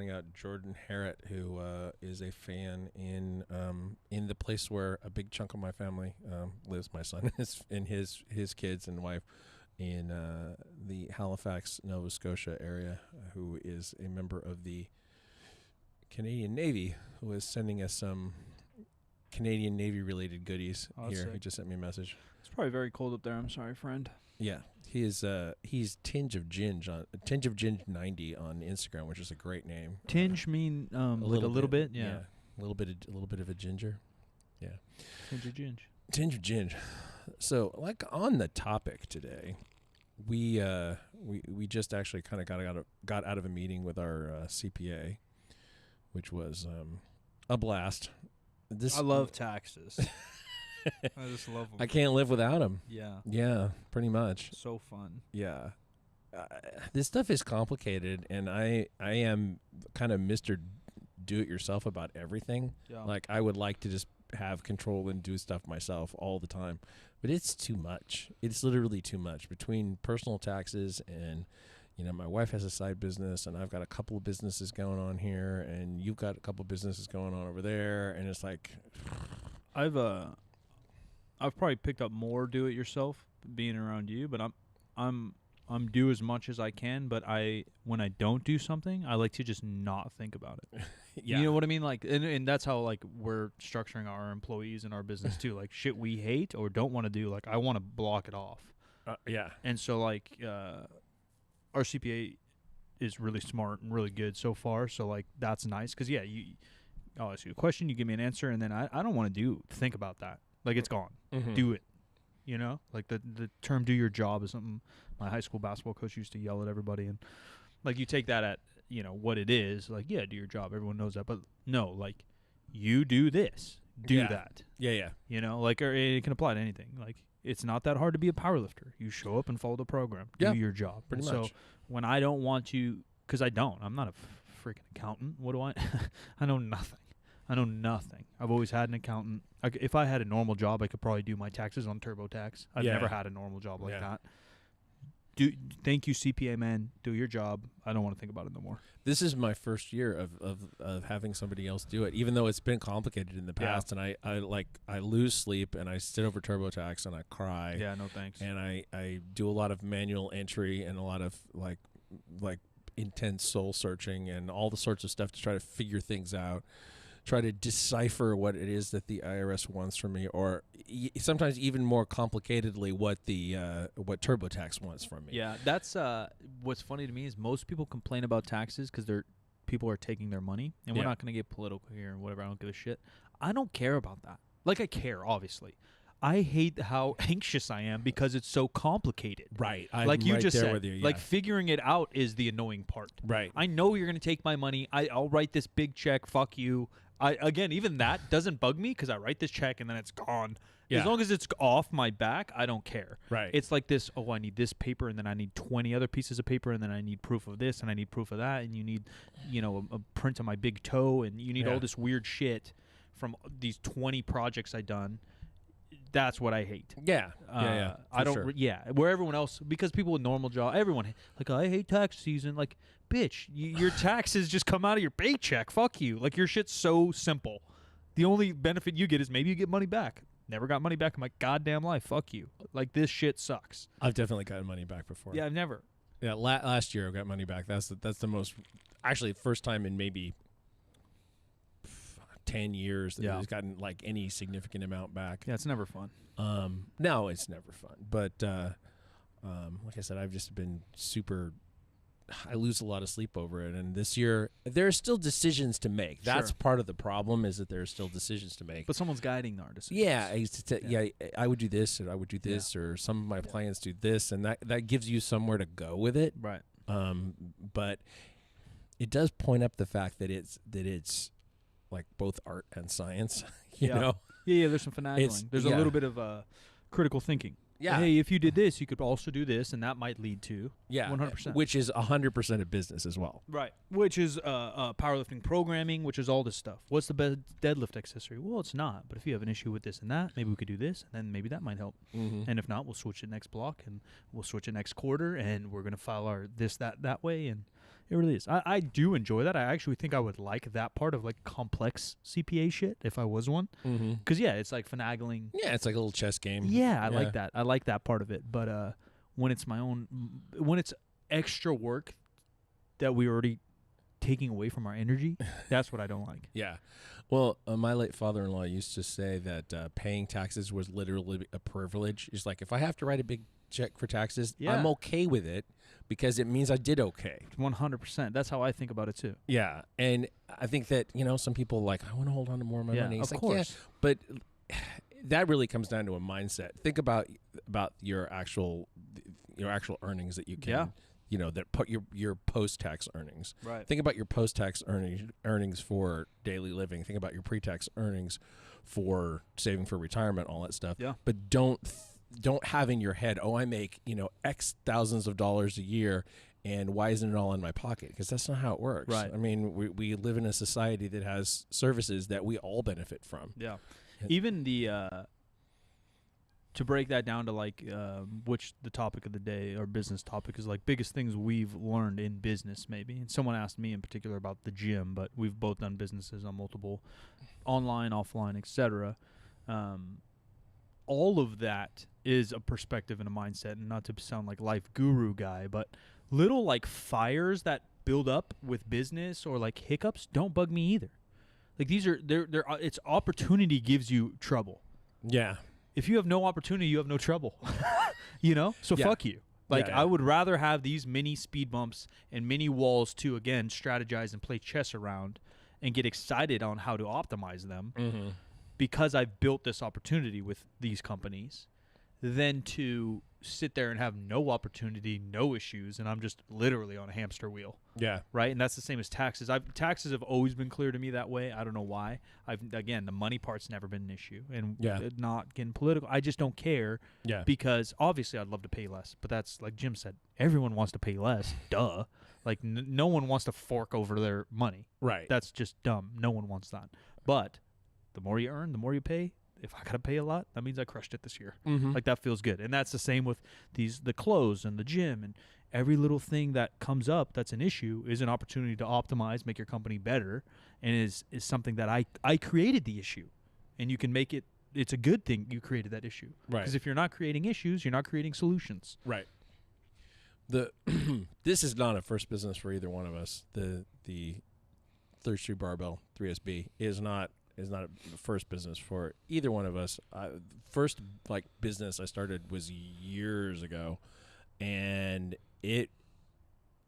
Out Jordan Harrett, who is a fan in the place where a big chunk of my family lives. My son is and his kids and wife in the Halifax, Nova Scotia area, who is a member of the Canadian Navy, who is sending us some Canadian Navy related goodies here. Sick. He just sent me a message. It's probably very cold up there. I'm sorry, friend. Yeah, he's Tinge of Ginge 90 on Instagram, which is a great name. Tinge mean a little bit, yeah. A little bit of a ginger, yeah. Tinge of Ginge. Tinge of Ginge. So, like on the topic today, we just actually kind of got out of a meeting with our CPA, which was a blast. I love taxes. I just love them. I can't live without them. Yeah. Yeah, pretty much. So fun. Yeah. This stuff is complicated, and I am kind of Mr. Do-it-yourself about everything. Yeah. Like, I would like to just have control and do stuff myself all the time. But it's too much. It's literally too much. Between personal taxes and, my wife has a side business, and I've got a couple of businesses going on here, and you've got a couple of businesses going on over there, and it's like... I've probably picked up more do-it-yourself being around you, but I'm do as much as I can. But when I don't do something, I like to just not think about it. Yeah. You know what I mean? Like, and that's how like we're structuring our employees and our business too. Like shit we hate or don't want to do. Like I want to block it off. Yeah. And so like our CPA is really smart and really good so far. So like that's nice because I'll ask you a question, you give me an answer, and then I don't want to think about that. Like, it's gone. Mm-hmm. Do it. Like the term do your job is something my high school basketball coach used to yell at everybody. And, like, you take that at, what it is. Like, yeah, do your job. Everyone knows that. But, no, like, you do this. Do that. Yeah. Like, or it can apply to anything. Like, it's not that hard to be a powerlifter. You show up and follow the program. Do your job. Pretty much. So, when I don't want to, because I'm not a freaking accountant. What do I? I know nothing. I've always had an accountant. If I had a normal job, I could probably do my taxes on TurboTax. I've never had a normal job like that. Thank you, CPA man. Do your job. I don't want to think about it no more. This is my first year of having somebody else do it, even though it's been complicated in the past. And I lose sleep and I sit over TurboTax and I cry. Yeah, no thanks. And I do a lot of manual entry and a lot of like intense soul searching and all the sorts of stuff to try to figure things out. Try to decipher what it is that the IRS wants from me, or sometimes even more complicatedly what what TurboTax wants from me. Yeah, that's what's funny to me is most people complain about taxes because people are taking their money, and we're not going to get political here and whatever. I don't give a shit. I don't care about that. Like I care, obviously. I hate how anxious I am because it's so complicated. Right. Like you right just there said, with you, like figuring it out is the annoying part. Right. I know you're going to take my money. I'll write this big check. Fuck you. Even that doesn't bug me because I write this check and then it's gone. Yeah. As long as it's off my back, I don't care. Right. It's like this, I need this paper and then I need 20 other pieces of paper and then I need proof of this and I need proof of that and you need, a print of my big toe and you need all this weird shit from these 20 projects I've done. That's what I hate. Yeah. I don't. Sure. Where everyone else, because people with normal job, everyone like I hate tax season. Like, bitch, your taxes just come out of your paycheck. Fuck you. Like your shit's so simple. The only benefit you get is maybe you get money back. Never got money back in my goddamn life. Fuck you. Like this shit sucks. I've definitely gotten money back before. Yeah, I've never. Yeah, last year I got money back. That's the most, actually, first time in maybe 10 years that he's gotten like any significant amount back. Yeah, it's never fun. No, it's never fun. But like I said, I've just been I lose a lot of sleep over it. And this year, there are still decisions to make. That's part of the problem, is that there are still decisions to make. But someone's guiding our decisions. Yeah, I would do this, or I would do this, or some of my clients do this, and that gives you somewhere to go with it. Right. But it does point up the fact that it's like both art and science, you know? Yeah, there's some finagling. There's a little bit of critical thinking. Yeah. Hey, if you did this, you could also do this, and that might lead to 100%. Which is 100% of business as well. Right. Which is powerlifting programming, which is all this stuff. What's the best deadlift accessory? Well, it's not. But if you have an issue with this and that, maybe we could do this, and then maybe that might help. Mm-hmm. And if not, we'll switch it next block, and we'll switch it next quarter, and we're going to file our this, that way. And It really is. I do enjoy that. I actually think I would like that part of like complex CPA shit if I was one. Mm-hmm. Because yeah, it's like finagling. Yeah, it's like a little chess game. Yeah, I like that. I like that part of it. But when it's my own, when it's extra work that we already taking away from our energy, that's what I don't like. Yeah. Well, my late father-in-law used to say that paying taxes was literally a privilege. He's like, if I have to write a big check for taxes, I'm okay with it because it means I did okay. 100%. That's how I think about it too. Yeah. And I think that, some people are like, I want to hold on to more of my money. It's of course. Yeah, but that really comes down to a mindset. Think about your actual earnings that you can, that put your post-tax earnings. Right. Think about your post-tax earnings for daily living. Think about your pre-tax earnings for saving for retirement, all that stuff. Yeah. But don't have in your head, I make, X thousands of dollars a year, and why isn't it all in my pocket? Because that's not how it works. Right. I mean, we live in a society that has services that we all benefit from. Yeah. Even the to break that down to like which the topic of the day or business topic is like biggest things we've learned in business maybe. And someone asked me in particular about the gym, but we've both done businesses on multiple online, offline, etc. All of that is a perspective and a mindset, and not to sound like life guru guy, but little like fires that build up with business or like hiccups don't bug me either. Like these are it's opportunity gives you trouble. Yeah. If you have no opportunity, you have no trouble. So fuck you. Like I would rather have these mini speed bumps and mini walls to again strategize and play chess around and get excited on how to optimize them because I've built this opportunity with these companies than to sit there and have no opportunity, no issues, and I'm just literally on a hamster wheel. Yeah. Right? And that's the same as taxes. Taxes have always been clear to me that way. I don't know why. Again, the money part's never been an issue. And not getting political. I just don't care. Yeah. Because obviously I'd love to pay less. But that's like Jim said, everyone wants to pay less. Duh. Like no one wants to fork over their money. Right. That's just dumb. No one wants that. But the more you earn, the more you pay. If I got to pay a lot, that means I crushed it this year. Mm-hmm. Like that feels good. And that's the same with the clothes and the gym and every little thing that comes up that's an issue is an opportunity to optimize, make your company better, and is something that I created the issue. And you can make it, it's a good thing you created that issue. Right. Because if you're not creating issues, you're not creating solutions. Right. This is not a first business for either one of us. The Third Street Barbell 3SB is not a first business for either one of us. First business I started was years ago, and it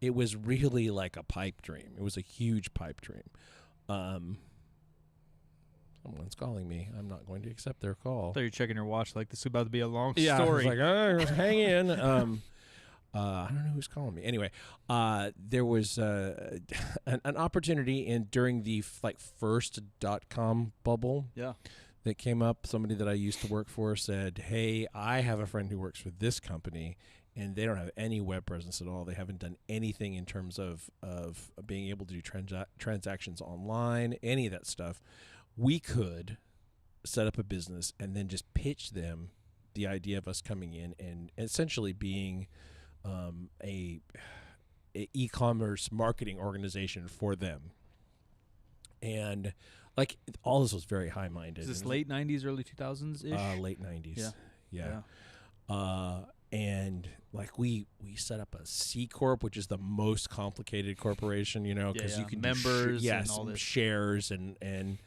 was really like a pipe dream. It was a huge pipe dream. Someone's calling me. I'm not going to accept their call. I thought you were checking your watch like this is about to be a long story. I was like, hang in. I don't know who's calling me. Anyway, there was an opportunity during the first .com bubble. Yeah. That came up. Somebody that I used to work for said, "Hey, I have a friend who works for this company, and they don't have any web presence at all. They haven't done anything in terms of being able to do transactions online, any of that stuff. We could set up a business and then just pitch them the idea of us coming in and essentially being a e-commerce marketing organization for them." And all this was very high-minded. Is this late 90s, early 2000s-ish? Late 90s. Yeah. And we set up a C Corp, which is the most complicated corporation, because you can members do and all this. shares and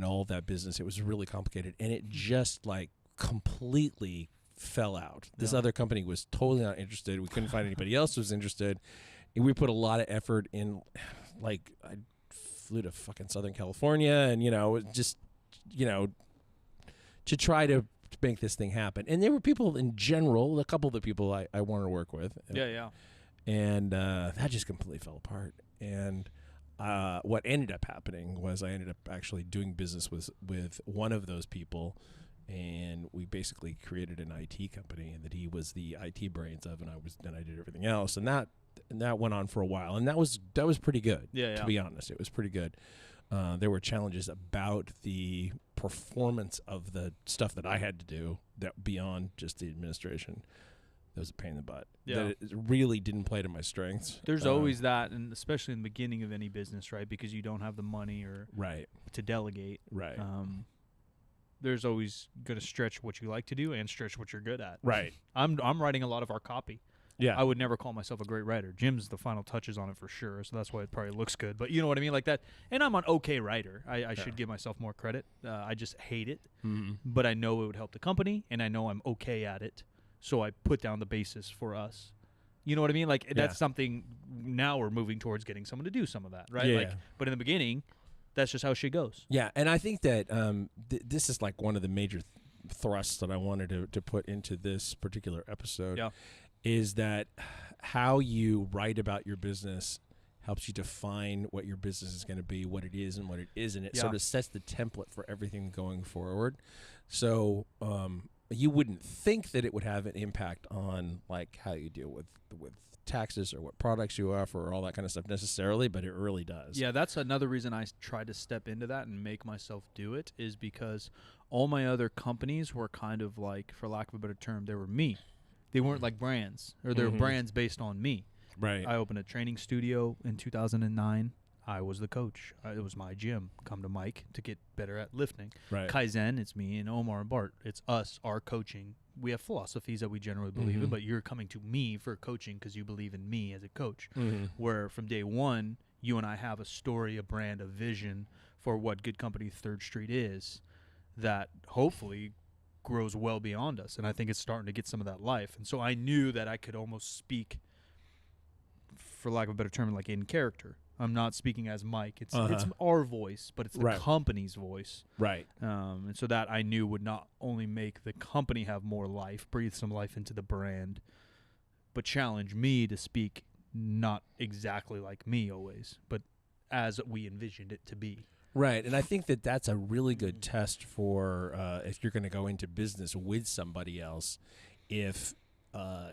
all of that business. It was really complicated, and it just completely fell out. This other company was totally not interested. We couldn't find anybody else who was interested. And we put a lot of effort in. I flew to fucking Southern California and, to try to make this thing happen. And there were people in general, a couple of the people I wanted to work with. Yeah. And that just completely fell apart. And what ended up happening was I ended up actually doing business with one of those people. And we basically created an IT company, and that he was the IT brains of, and I did everything else. And that went on for a while, and that was pretty good. Yeah. To be honest, it was pretty good. There were challenges about the performance of the stuff that I had to do that beyond just the administration. that was a pain in the butt. Yeah. That it really didn't play to my strengths. There's always that, and especially in the beginning of any business, right? Because you don't have the money or to delegate. Right. There's always going to stretch what you like to do and stretch what you're good at. Right. I'm writing a lot of our copy. Yeah. I would never call myself a great writer. Jim's the final touches on it for sure, so that's why it probably looks good. But you know what I mean? Like that. And I'm an okay writer. I should give myself more credit. I just hate it. Mm-hmm. But I know it would help the company, and I know I'm okay at it. So I put down the basis for us. You know what I mean? Like that's something now we're moving towards getting someone to do some of that, right? Yeah. Like, but in the beginning, that's just how shit goes. Yeah, and I think that this is like one of the major thrusts that I wanted to put into this particular episode. Yeah. Is that how you write about your business helps you define what your business is going to be, what it is and what it isn't. It sort of sets the template for everything going forward. So you wouldn't think that it would have an impact on like how you deal with taxes or what products you offer or all that kind of stuff necessarily, but it really does. Yeah, that's another reason I tried to step into that and make myself do it, is because all my other companies were kind of like, for lack of a better term, they were me. They weren't like brands, or they were brands based on me. Right. I opened a training studio in 2009. I was the coach. It was my gym. Come to Mike to get better at lifting. Right. Kaizen, it's me and Omar and Bart. It's us, our coaching. We have philosophies that we generally believe in, but you're coming to me for coaching because you believe in me as a coach. Where from day one, you and I have a story, a brand, a vision for what Good Company 3rd Street is that hopefully grows well beyond us, and I think it's starting to get some of that life. And so I knew that I could almost speak, for lack of a better term, like in character. I'm not speaking as Mike. It's our voice, but it's the company's voice. Right. And so that I knew would not only make the company have more life, breathe some life into the brand, but challenge me to speak not exactly like me always, but as we envisioned it to be. Right, and I think that that's a really good test for if you're going to go into business with somebody else, if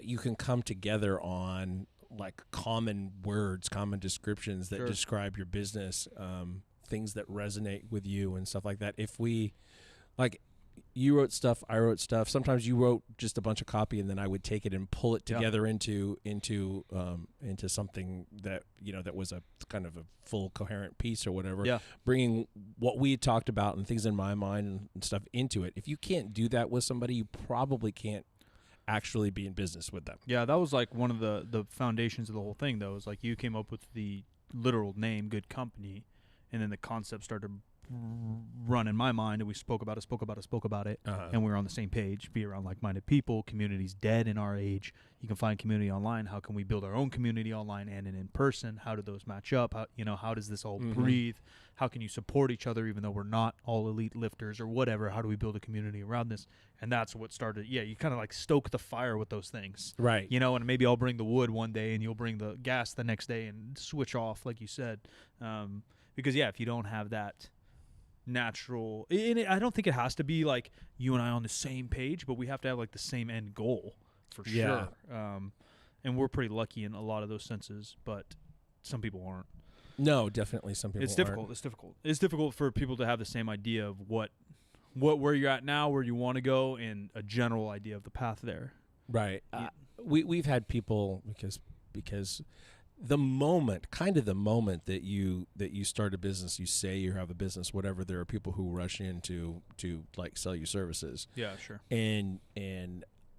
you can come together on like common words, common descriptions that describe your business, things that resonate with you and stuff like that. If we, like, you wrote stuff, I wrote stuff. Sometimes you wrote just a bunch of copy, and then I would take it and pull it together into something that that was a kind of a full coherent piece or whatever. Yeah, bringing what we had talked about and things in my mind and stuff into it. If you can't do that with somebody, you probably can't actually be in business with them. Yeah, that was like one of the foundations of the whole thing, though. Is like you came up with the literal name, Good Company, and then the concept started run in my mind, and we spoke about it, and we were on the same page, be around like-minded people. Community's dead in our age. You can find community online. How can we build our own community online and in person? How do those match up? How does this all breathe? How can you support each other even though we're not all elite lifters or whatever? How do we build a community around this? And that's what started. Yeah, you kind of like stoke the fire with those things. Right. And maybe I'll bring the wood one day and you'll bring the gas the next day and switch off, like you said. Because, if you don't have that natural, and I don't think it has to be like you and I on the same page, but we have to have like the same end goal for sure. And we're pretty lucky in a lot of those senses, but some people aren't. No, definitely some people It's difficult. It's difficult for people to have the same idea of where you're at now, where you want to go, and a general idea of the path there. Right. We've had people because the moment that you start a business, you say you have a business, whatever, there are people who rush in to like sell you services. Yeah, sure. And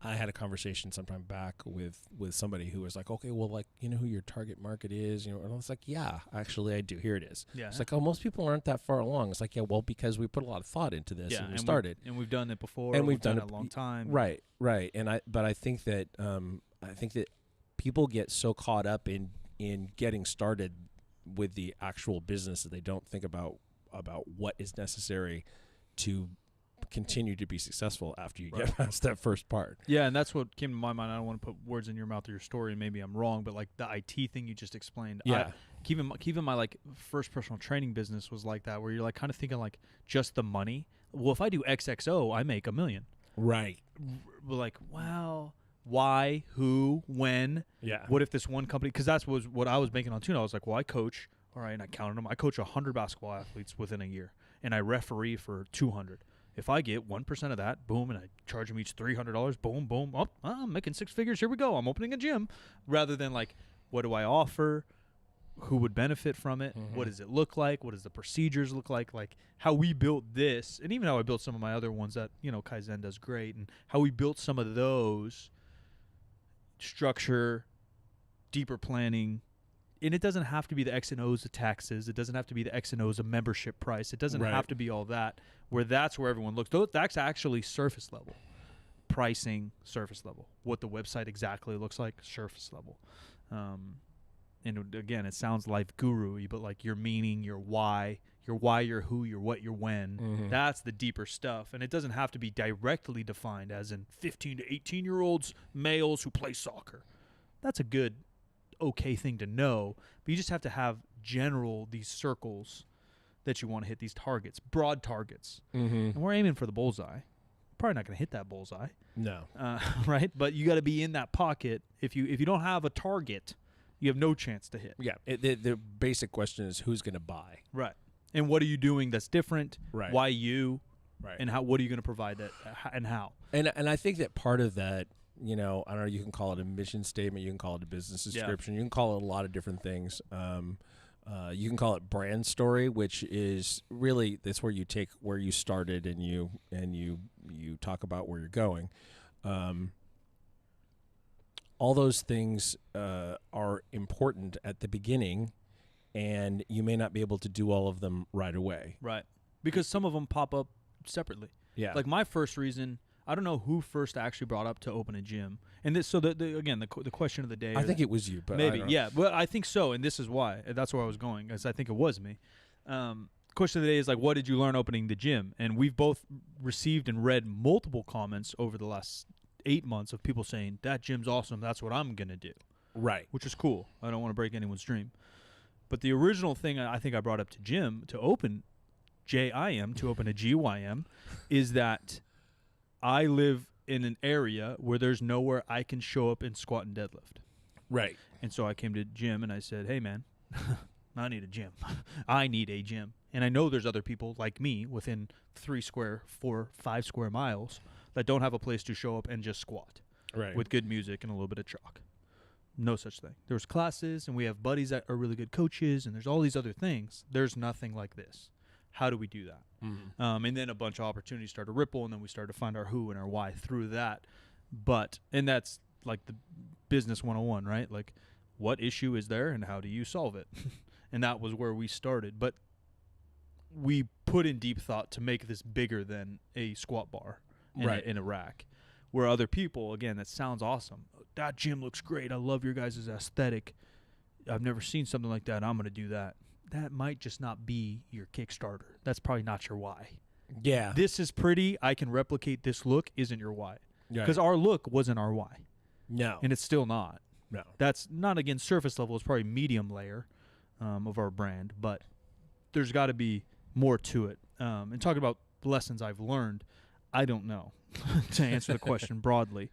I had a conversation sometime back with somebody who was like, okay, well, like, you know who your target market is? And I was like, yeah, actually I do. Here it is. Yeah. It's like, oh, most people aren't that far along. It's like, yeah, well, because we put a lot of thought into this and we started. We've done it before. And we've done it a long time. Right. But I think that people get so caught up in getting started with the actual business that they don't think about what is necessary to continue to be successsul after you get past that first part. Yeah, and that's what came to my mind. I don't want to put words in your mouth or your story, and maybe I'm wrong, but like the IT thing you just explained. Yeah. Keeping my like first personal training business was like that, where you're like kind of thinking like just the money. Well, if I do XXO, I make $1 million. Right. We're like, well, why, who, when? Yeah. What if this one company? Because that's what I was making on Tuna. I was like, well, I coach. All right, and I counted them. I coach 100 basketball athletes within a year, and I referee for 200. If I get 1% of that, boom, and I charge them each $300, boom, boom, oh, I'm making 6 figures. Here we go. I'm opening a gym. Rather than like, what do I offer? Who would benefit from it? Mm-hmm. What does it look like? What does the procedures look like? Like how we built this, and even how I built some of my other ones that, Kaizen does great, and how we built some of those, structure, deeper planning. And it doesn't have to be the X and O's of taxes. It doesn't have to be the X and O's of membership price. It doesn't have to be all that, where that's where everyone looks. That's actually surface level. Pricing, surface level. What the website exactly looks like, surface level. And again, it sounds life guru-y, but like your meaning, your why, your who, your what, your when. Mm-hmm. That's the deeper stuff. And it doesn't have to be directly defined as in 15 to 18-year-olds, males who play soccer. That's a good, okay thing to know, but you just have to have these circles that you want to hit, these targets, broad targets. Mm-hmm. And we're aiming for the bullseye. Probably not going to hit that bullseye. No. Right? But you got to be in that pocket. If you don't have a target, you have no chance to hit. Yeah. The basic question is who's going to buy? Right. And what are you doing that's different? Right. Why you? Right. And what are you going to provide that and how? And I think that part of that, I don't know, you can call it a mission statement, you can call it a business description, you can call it a lot of different things. You can call it brand story, which is really, that's where you take where you started and you talk about where you're going. All those things are important at the beginning, and you may not be able to do all of them right away. Right. Because some of them pop up separately. Yeah. Like my first reason, I don't know who first actually brought up to open a gym. And this, so the question of the day. I think it was you, but maybe, yeah. Well, I think so, and this is why. That's where I was going, because I think it was me. Question of the day is like, what did you learn opening the gym? And we've both received and read multiple comments over the last 8 months of people saying, that gym's awesome, that's what I'm going to do. Right. Which is cool. I don't want to break anyone's dream. But the original thing I think I brought up to Jim to open JIM, to open a GYM, is that I live in an area where there's nowhere I can show up and squat and deadlift. Right. And so I came to Jim and I said, hey, man, I need a gym. I need a gym. And I know there's other people like me within 3 square, 4, 5 square miles that don't have a place to show up and just squat. Right. With good music and a little bit of chalk. No such thing. There's classes, and we have buddies that are really good coaches, and there's all these other things. There's nothing like this. How do we do that? Mm-hmm. And then a bunch of opportunities started to ripple, and then we started to find our who and our why through that. And that's like the business 101, right? Like, what issue is there, and how do you solve it? And that was where we started. But we put in deep thought to make this bigger than a squat bar in a rack. Where other people, again, that sounds awesome. That gym looks great. I love your guys' aesthetic. I've never seen something like that. I'm going to do that. That might just not be your Kickstarter. That's probably not your why. Yeah. This is pretty. I can replicate this look isn't your why. Because Right. our look wasn't our why. No. And it's still not. No. That's not, again, surface level. It's probably medium layer of our brand. But there's got to be more to it. And talking about lessons I've learned, I don't know. To answer the question broadly,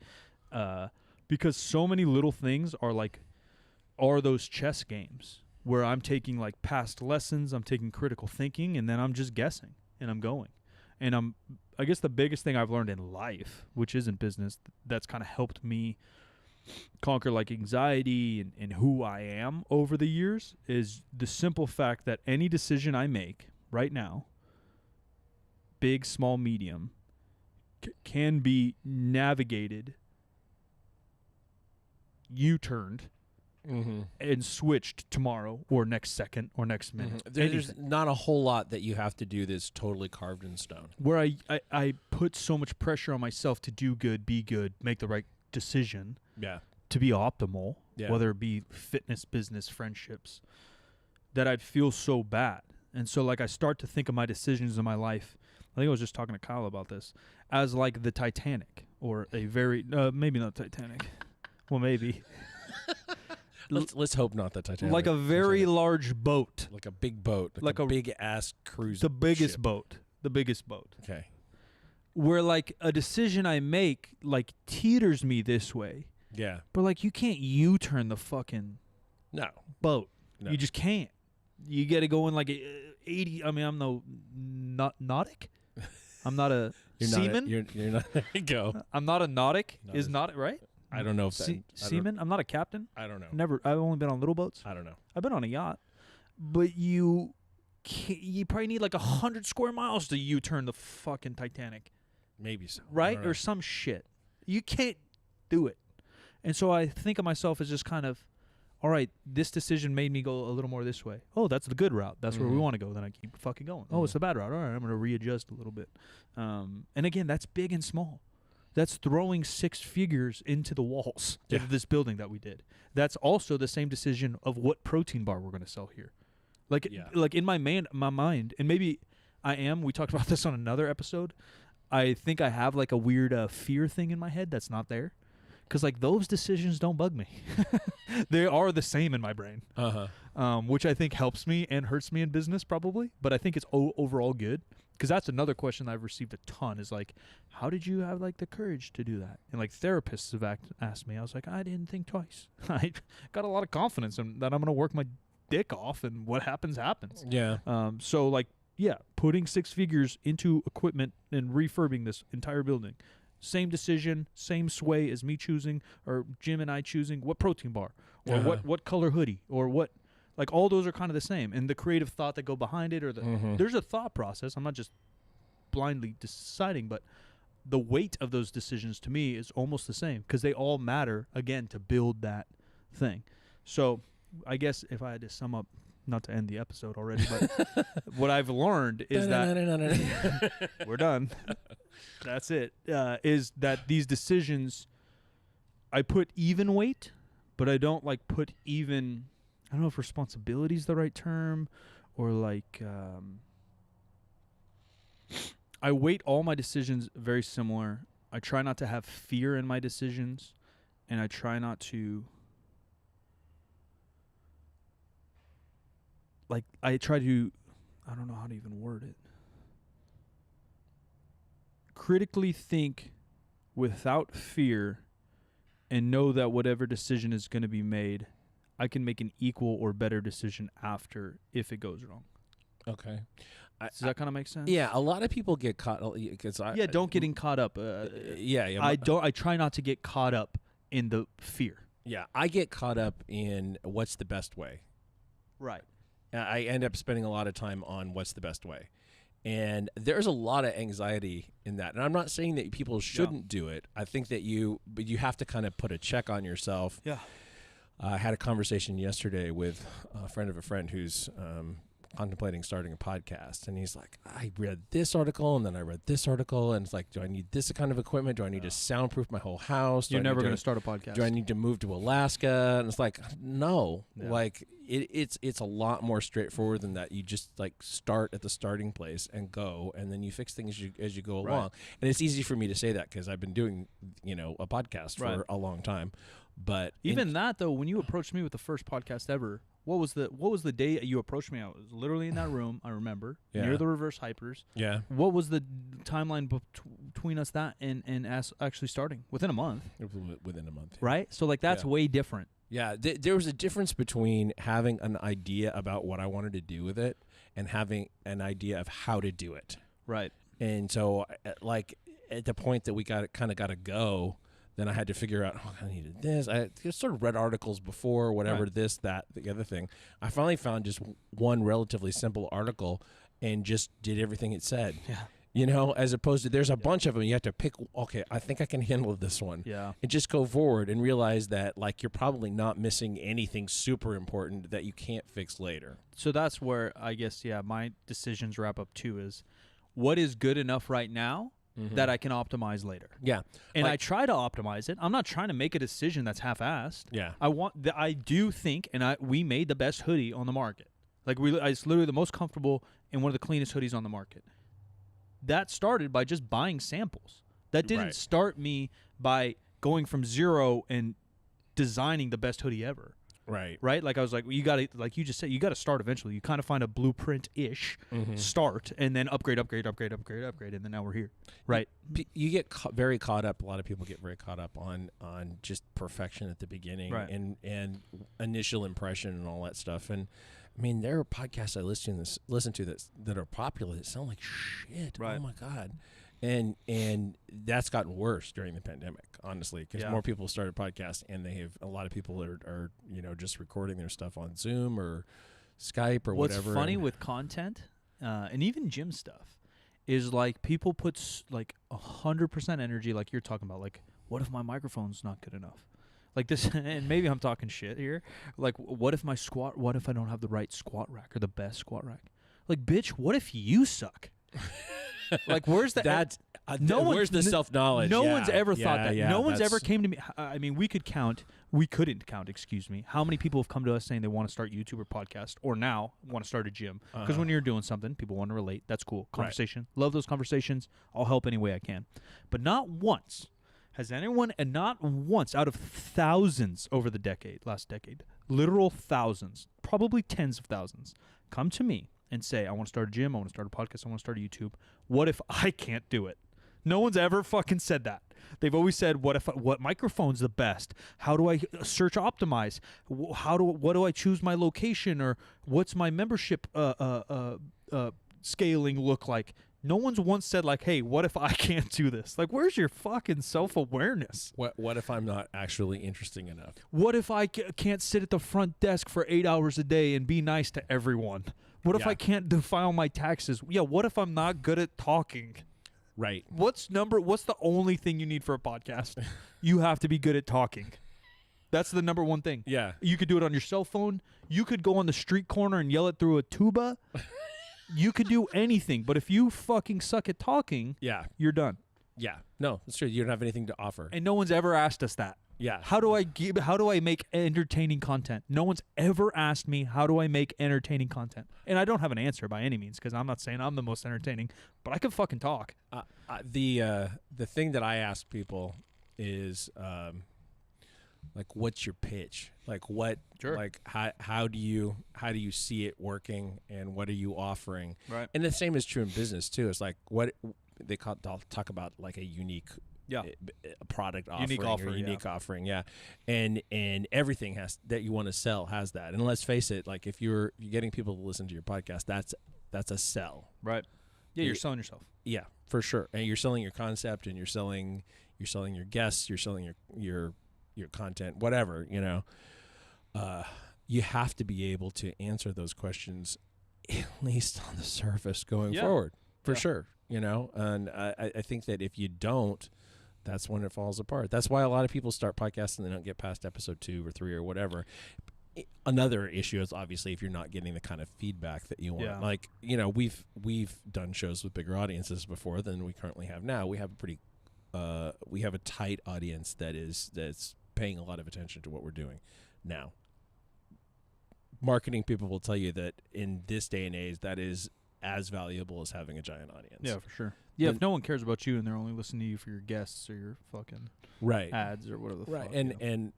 because so many little things are those chess games where I'm taking like past lessons, I'm taking critical thinking, and then I'm just guessing and I'm going. And I guess the biggest thing I've learned in life, which isn't business, that's kind of helped me conquer like anxiety and who I am over the years, is the simple fact that any decision I make right now, big, small, medium, can be navigated, U-turned, and switched tomorrow or next second or next minute. There's not a whole lot that you have to do that's totally carved in stone. Where I put so much pressure on myself to do good, be good, make the right decision, to be optimal, whether it be fitness, business, friendships, that I'd feel so bad. And so like I start to think of my decisions in my life, I think I was just talking to Kyle about this, as like the Titanic, or a very maybe not Titanic. Well, maybe. Let's hope not the Titanic. Like a very large boat. Like a big boat. Like a big ass cruise. The biggest ship. boat. The biggest boat. Okay. Where like a decision I make like teeters me this way. Yeah. But like you can't U-turn the fucking boat. No. You just can't. You got to go in like 80. I mean, I'm no nautic. I'm not a seaman. You're not. There you go. I'm not a nautic. Is nautic right? I don't know if seaman. I'm not a captain. I don't know. Never. I've only been on little boats. I don't know. I've been on a yacht, but you probably need like 100 square miles to U-turn the fucking Titanic. Maybe so. Right? Or some shit. You can't do it. And so I think of myself as just kind of, all right, this decision made me go a little more this way. Oh, that's the good route. That's where we want to go. Then I keep fucking going. Oh, it's the bad route. All right, I'm going to readjust a little bit. And again, that's big and small. That's throwing 6 figures into the walls of this building that we did. That's also the same decision of what protein bar we're going to sell here. Like in my mind, and maybe I am. We talked about this on another episode. I think I have like a weird fear thing in my head that's not there. Because, like, those decisions don't bug me. They are the same in my brain, which I think helps me and hurts me in business probably. But I think it's overall good. Because that's another question I've received a ton is, like, how did you have, like, the courage to do that? And, like, therapists have asked me. I was like, I didn't think twice. I got a lot of confidence in that I'm going to work my dick off and what happens, happens. Yeah. So, like, putting 6 figures into equipment and refurbing this entire building. Same decision, same sway as me choosing, or Jim and I choosing what protein bar, or what color hoodie, or what, like, all those are kind of the same. And the creative thought that go behind it, or there's a thought process. I'm not just blindly deciding, but the weight of those decisions to me is almost the same because they all matter, again, to build that thing. So I guess if I had to sum up, not to end the episode already, but what I've learned is that we're done. That's it. Is that these decisions, I put even weight, but I don't like put even. I don't know if responsibility is the right term, or like I weight all my decisions very similar. I try not to have fear in my decisions, and I try not to. Like, I try to, I don't know how to even word it. Critically think without fear and know that whatever decision is going to be made, I can make an equal or better decision after if it goes wrong. Okay. Does that kind of make sense? Yeah, a lot of people get caught. Don't getting caught up. I try not to get caught up in the fear. Yeah, I get caught up in what's the best way. Right. I end up spending a lot of time on what's the best way. And there's a lot of anxiety in that. And I'm not saying that people shouldn't do it. I think that you have to kind of put a check on yourself. Yeah. I had a conversation yesterday with a friend of a friend who's contemplating starting a podcast. And he's like, I read this article and then I read this article. And it's like, do I need this kind of equipment? Do I need to soundproof my whole house? You're never going to start a podcast. Do I need to move to Alaska? And it's like, no. Yeah. Like, it's a lot more straightforward than that. You just, like, start at the starting place and go, and then you fix things as you go along. And it's easy for me to say that because I've been doing, a podcast for a long time. But even that, though, when you approached me with the first podcast ever, what was the day you approached me? I was literally in that room, I remember, near the reverse hypers. Yeah. What was the timeline between us and us actually starting? Within a month. Within a month. Right? So, like, that's way different. Yeah. There was a difference between having an idea about what I wanted to do with it and having an idea of how to do it. Right. And so, like, at the point that we got to go, then I had to figure out, I needed this. I just sort of read articles before, whatever, this, that, the other thing. I finally found just one relatively simple article and just did everything it said. Yeah. As opposed to there's a bunch of them. You have to pick, okay, I think I can handle this one. Yeah. And just go forward and realize that, like, you're probably not missing anything super important that you can't fix later. So that's where I guess, my decisions wrap up too is what is good enough right now that I can optimize later. Yeah. And I try to optimize it. I'm not trying to make a decision that's half-assed. Yeah. I do think, and we made the best hoodie on the market. Like, it's literally the most comfortable and one of the cleanest hoodies on the market. That started by just buying samples. That didn't start me by going from zero and designing the best hoodie ever. Right? Like, I was like, well, you got to, like you just said, you got to start eventually. You kind of find a blueprint-ish start and then upgrade, and then now we're here. Right? You get very caught up. A lot of people get very caught up on just perfection at the beginning and initial impression and all that stuff. And I mean, there are podcasts I listen to that are popular that sound like shit. Right. Oh my God. And that's gotten worse during the pandemic, honestly, because more people started podcasts, and a lot of people are just recording their stuff on Zoom or Skype or whatever. What's funny with content, and even gym stuff, is like people put like 100% energy, like you're talking about. Like, what if my microphone's not good enough? Like this, and maybe I'm talking shit here. Like, what if I don't have the right squat rack or the best squat rack? Like, bitch, what if you suck? Like, where's the where's the self-knowledge? No one's ever thought that. Yeah, no one's ever came to me. I mean, we couldn't count, how many people have come to us saying they want to start YouTube or podcast, or now want to start a gym. Because when you're doing something, people want to relate. That's cool. Conversation. Right. Love those conversations. I'll help any way I can. But not once has anyone, and not once out of thousands over the last decade, literal thousands, probably tens of thousands, come to me and say, I want to start a gym, I want to start a podcast, I want to start a YouTube. What if I can't do it? No one's ever fucking said that. They've always said, what microphone's the best? How do I search optimize? What do I choose my location, or what's my membership scaling look like? No one's once said, like, hey, what if I can't do this? Like, where's your fucking self-awareness? What if I'm not actually interesting enough? What if I can't sit at the front desk for 8 hours a day and be nice to everyone? What if I can't file my taxes? Yeah, what if I'm not good at talking? Right. What's the only thing you need for a podcast? You have to be good at talking. That's the number one thing. Yeah. You could do it on your cell phone. You could go on the street corner and yell it through a tuba. You could do anything, but if you fucking suck at talking, you're done. Yeah. No, that's true. You don't have anything to offer. And no one's ever asked us that. Yeah. How do I make entertaining content? No one's ever asked me, how do I make entertaining content? And I don't have an answer by any means, because I'm not saying I'm the most entertaining, but I can fucking talk. The thing that I ask people is, like, what's your pitch? Like, what? Sure. Like, how do you see it working, and what are you offering? Right. And the same is true in business too. It's like what they'll talk about, like a unique product offering, unique offering, and everything that you want to sell has that. And let's face it, like if you're getting people to listen to your podcast, that's a sell, right? Yeah, you're selling yourself. Yeah, for sure. And you're selling your concept, and you're selling your guests, you're selling your content, whatever, you have to be able to answer those questions at least on the surface going forward, for sure, and I think that if you don't, that's when it falls apart. That's why a lot of people start podcasts and they don't get past episode 2 or 3 or whatever. Another issue is obviously if you're not getting the kind of feedback that you want. Yeah. Like, we've done shows with bigger audiences before than we currently have now. We have a tight audience that's paying a lot of attention to what we're doing now. Marketing people will tell you that in this day and age, that is as valuable as having a giant audience. Yeah, for sure. Yeah, if no one cares about you and they're only listening to you for your guests or your fucking ads or whatever the fuck. And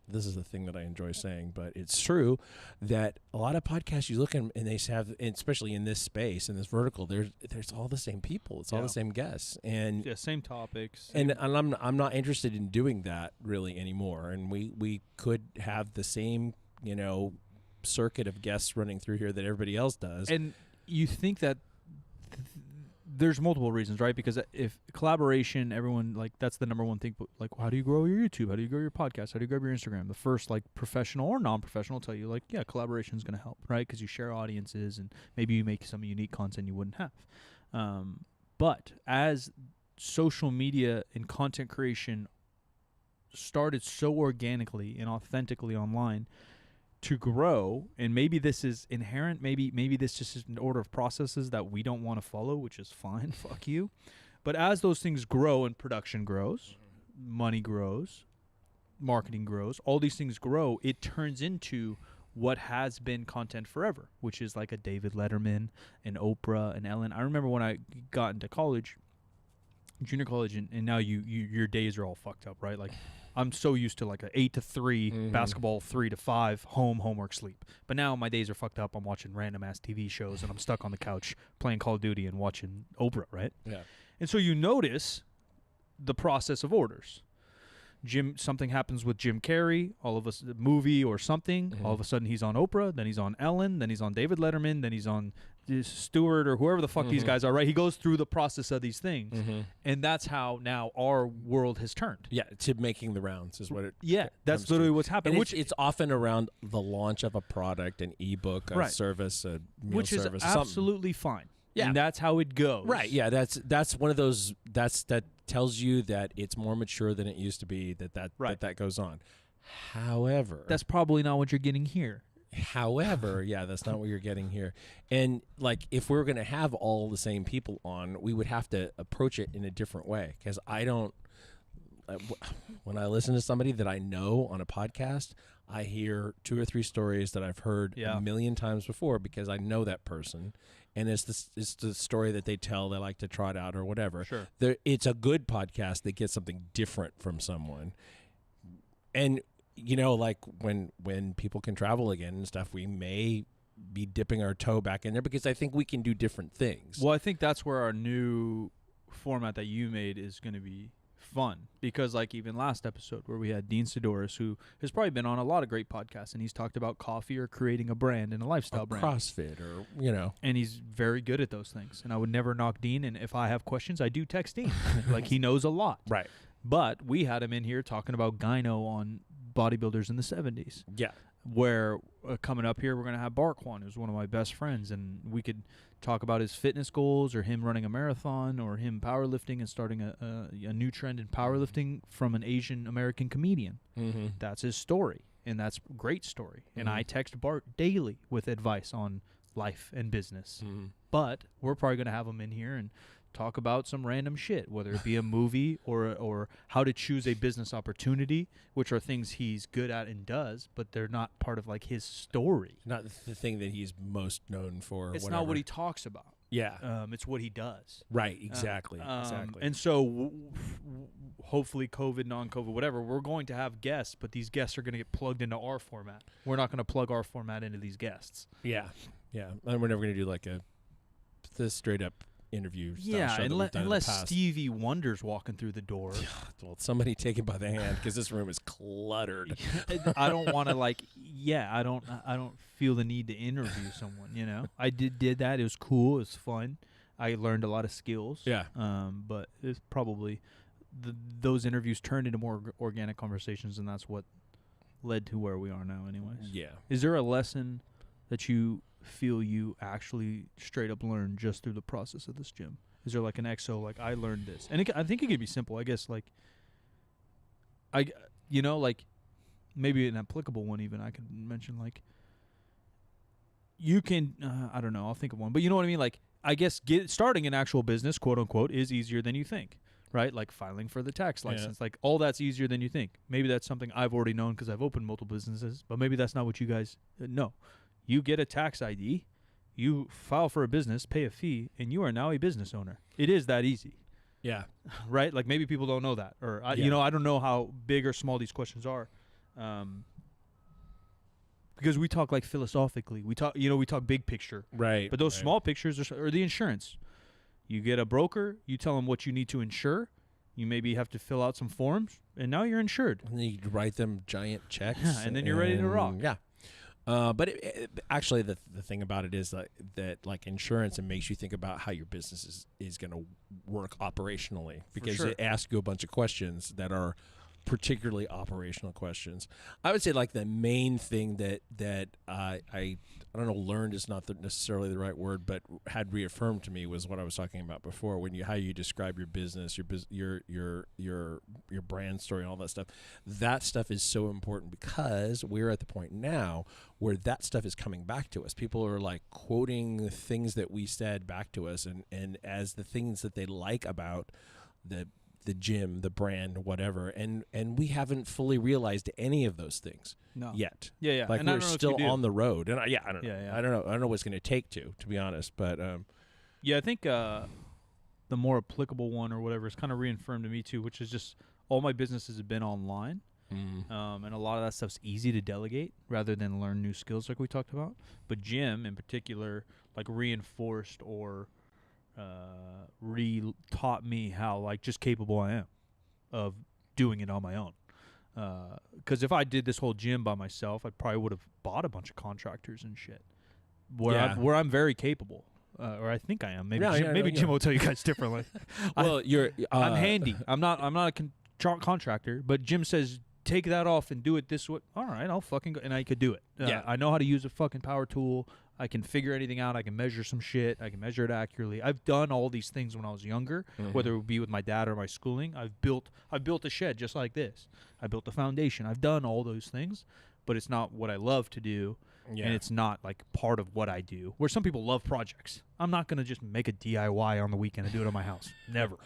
this is the thing that I enjoy saying, but it's true that a lot of podcasts you look at and they have, especially in this space, in this vertical, there's all the same people. It's all the same guests, and same topics. And I'm not interested in doing that really anymore. And we could have the same circuit of guests running through here that everybody else does. And you think that there's multiple reasons, right? Because if collaboration, everyone, like, that's the number one thing. But, like, how do you grow your YouTube? How do you grow your podcast? How do you grow your Instagram? The first, like, professional or non-professional will tell you, like, yeah, collaboration is going to help, right? Because you share audiences and maybe you make some unique content you wouldn't have. But as social media and content creation started so organically and authentically online to grow, and maybe this is inherent, maybe this just is an order of processes that we don't want to follow, which is fine, fuck you. But as those things grow and production grows, money grows, marketing grows, all these things grow, it turns into what has been content forever, which is like a David Letterman, an Oprah, an Ellen. I remember when I got into college, junior college, and now your days are all fucked up, right? Like, I'm so used to like a 8 to 3 basketball, 3 to 5 homework, sleep. But now my days are fucked up. I'm watching random ass TV shows and I'm stuck on the couch playing Call of Duty and watching Oprah, right? Yeah. And so you notice the process of orders. something happens with Jim Carrey, all of a movie or something, all of a sudden he's on Oprah, then he's on Ellen, then he's on David Letterman, then he's on Stewart or whoever the fuck these guys are, right? He goes through the process of these things, and that's how now our world has turned. Yeah, to making the rounds is what it. Yeah, that's literally what's happening. Which it's often around the launch of a product, an ebook, a service, a meal which service, is absolutely fine. Yeah, and that's how it goes. Right. Yeah, that's one of those that tells you that it's more mature than it used to be. That goes on. However, that's probably not what you're getting here. However, yeah, that's not what you're getting here. And like, if we're going to have all the same people on, we would have to approach it in a different way. Because I don't, when I listen to somebody that I know on a podcast, I hear 2 or 3 stories that I've heard a million times before because I know that person. And it's the story that they tell. They like to trot out or whatever. Sure. It's a good podcast that gets something different from someone. And you know, like when people can travel again and stuff, we may be dipping our toe back in there because I think we can do different things. Well, I think that's where our new format that you made is going to be fun because, like, even last episode where we had Dean Sidoris, who has probably been on a lot of great podcasts, and he's talked about coffee or creating a brand and a lifestyle brand, CrossFit, or and he's very good at those things. And I would never knock Dean. And if I have questions, I do text Dean. Like, he knows a lot, right? But we had him in here talking about gyno on bodybuilders in the 70s. Yeah. Where coming up here, we're going to have Barkwan, who's one of my best friends, and we could talk about his fitness goals or him running a marathon or him powerlifting and starting a new trend in powerlifting from an Asian American comedian. That's his story, and that's a great story. And I text Bart daily with advice on life and business. But we're probably going to have him in here and talk about some random shit, whether it be a movie or how to choose a business opportunity, which are things he's good at and does, but they're not part of like his story. Not the thing that he's most known for. It's not what he talks about. Yeah. It's what he does. Right. Exactly. Exactly. And so hopefully COVID, non-COVID, whatever, we're going to have guests, but these guests are going to get plugged into our format. We're not going to plug our format into these guests. Yeah. Yeah. And we're never going to do like the straight up interview. Yeah, unless Stevie Wonder's walking through the door. Well, somebody take it by the hand because this room is cluttered. I don't want to I don't feel the need to interview someone. You know, I did that. It was cool. It was fun. I learned a lot of skills. Yeah. But it's probably those interviews turned into more organic conversations, and that's what led to where we are now. Anyways. Yeah. Is there a lesson that you feel you actually straight up learned just through the process of this gym? Is there like an XO, like I learned this? And I think it could be simple. I guess like maybe an applicable one even I could mention, like you can, I don't know, I'll think of one, but you know what I mean? Like I guess starting an actual business, quote unquote, is easier than you think, right? Like filing for the tax license, like all that's easier than you think. Maybe that's something I've already known because I've opened multiple businesses, but maybe that's not what you guys know. You get a tax ID, you file for a business, pay a fee, and you are now a business owner. It is that easy. Yeah. Right? Like maybe people don't know that. Or, I don't know how big or small these questions are. Because we talk like philosophically. We talk big picture. Right. But those small pictures are the insurance. You get a broker, you tell them what you need to insure. You maybe have to fill out some forms, and now you're insured. And then you write them giant checks. Yeah, and then you're ready to rock. Yeah. But actually, the thing about it is that like insurance, it makes you think about how your business is going to work operationally, because it asks you a bunch of questions that are particularly operational questions. I would say like the main thing that I don't know, learned is not necessarily the right word, but had reaffirmed to me was what I was talking about before, when how you describe your business, your brand story and all that stuff. That stuff is so important because we're at the point now where that stuff is coming back to us. People are like quoting things that we said back to us and as the things that they like about the gym, the brand, whatever, and we haven't fully realized any of those things yet. Yeah. Like, and we're still on the road, and I don't know. Yeah. I don't know what it's going to take to be honest, but I think the more applicable one or whatever is kind of reaffirmed to me too, which is just all my businesses have been online, and a lot of that stuff's easy to delegate rather than learn new skills like we talked about. But gym in particular, like reinforced or taught me how like just capable I am of doing it on my own. Because if I did this whole gym by myself, I probably would have bought a bunch of contractors and shit. Where I'm very capable, or I think I am. Maybe Jim will tell you guys differently. Well, I'm handy. I'm not a contractor, but Jim says take that off and do it this way. All right, I'll fucking go, and I could do it. I know how to use a fucking power tool. I can figure anything out. I can measure some shit. I can measure it accurately. I've done all these things when I was younger, whether it would be with my dad or my schooling. I've built a shed just like this. I built a foundation. I've done all those things, but it's not what I love to do, and it's not like part of what I do. Where some people love projects. I'm not going to just make a DIY on the weekend and do it at my house. Never.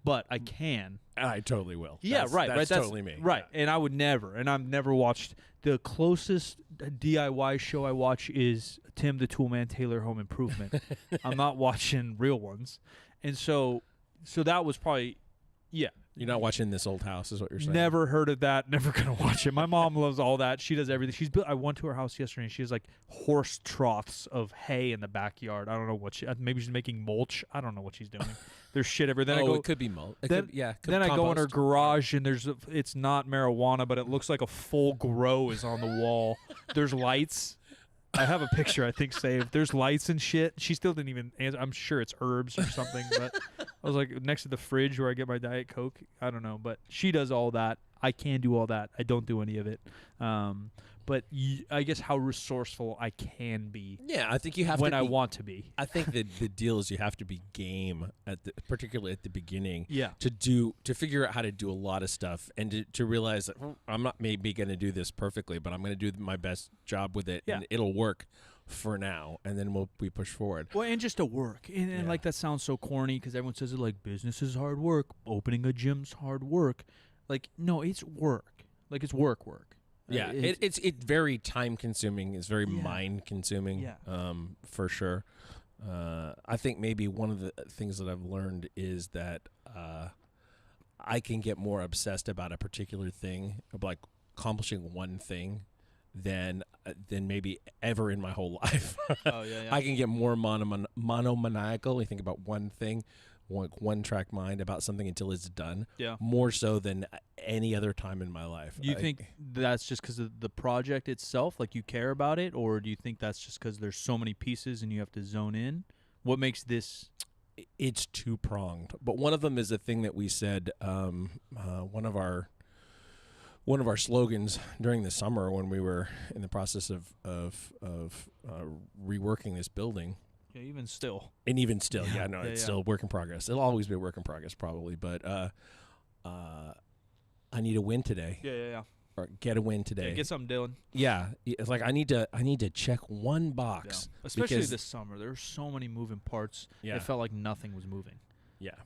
But I can. I totally will. Yeah, right. That's totally me. Right. Yeah. And I would never. And I've never watched. The closest DIY show I watch is Tim the Toolman Taylor Home Improvement. I'm not watching real ones. And so that was probably, yeah. You're not watching This Old House is what you're saying. Never heard of that. Never going to watch it. My mom loves all that. She does everything. She's built. I went to her house yesterday, and she has like horse troughs of hay in the backyard. I don't know what maybe she's making mulch. I don't know what she's doing. There's shit everywhere. Then I go, it could be mulch. Then I go in her garage, and it's not marijuana, but it looks like a full grow is on the wall. There's lights. I have a picture, I think, saved. There's lights and shit. She still didn't even answer. I'm sure it's herbs or something. But I was like next to the fridge where I get my Diet Coke. I don't know. But she does all that. I can do all that. I don't do any of it. But I guess how resourceful I can be. Yeah, I think you have when to I want to be. I think that the deal is you have to be game particularly at the beginning. Yeah. To figure out how to do a lot of stuff and to realize that I'm not maybe going to do this perfectly, but I'm going to do my best job with it, and it'll work for now, and then we push forward. Well, and just to work, and like that sounds so corny because everyone says it like business is hard work, opening a gym's hard work. Like no, it's work. Like it's work. Yeah, it's very time consuming. It's very mind consuming. Yeah. For sure. I think maybe one of the things that I've learned is that I can get more obsessed about a particular thing, like accomplishing one thing, than maybe ever in my whole life. Oh yeah. I can get more monomaniacal. You think about one thing. One track mind about something until it's done. Yeah. More so than any other time in my life. Do you think that's just because of the project itself, like you care about it, or do you think that's just because there's so many pieces and you have to zone in? What makes this? It's two-pronged, but one of them is a thing that we said. One of our slogans during the summer when we were in the process of reworking this building. Yeah, even still. It's still a work in progress. It'll always be a work in progress, probably. But I need a win today. Yeah. Or get a win today. Yeah, get something, Dylan. Yeah, it's like I need to check one box. Yeah. Especially this summer, there were so many moving parts. Yeah. It felt like nothing was moving. Yeah.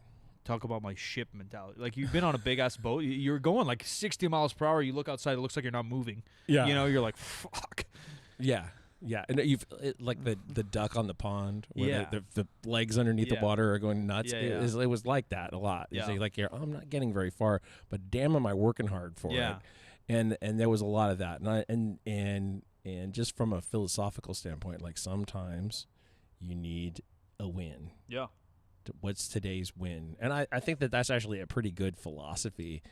Talk about my ship mentality. Like you've been on a big ass boat. You're going like 60 miles per hour. You look outside, it looks like you're not moving. Yeah. You're like fuck. Yeah. Yeah, and like the duck on the pond, where the legs underneath the water are going nuts. It was like that a lot. Yeah. Like I'm not getting very far, but damn, am I working hard for it? And there was a lot of that, and just from a philosophical standpoint, like sometimes you need a win. Yeah. What's today's win? And I think that's actually a pretty good philosophy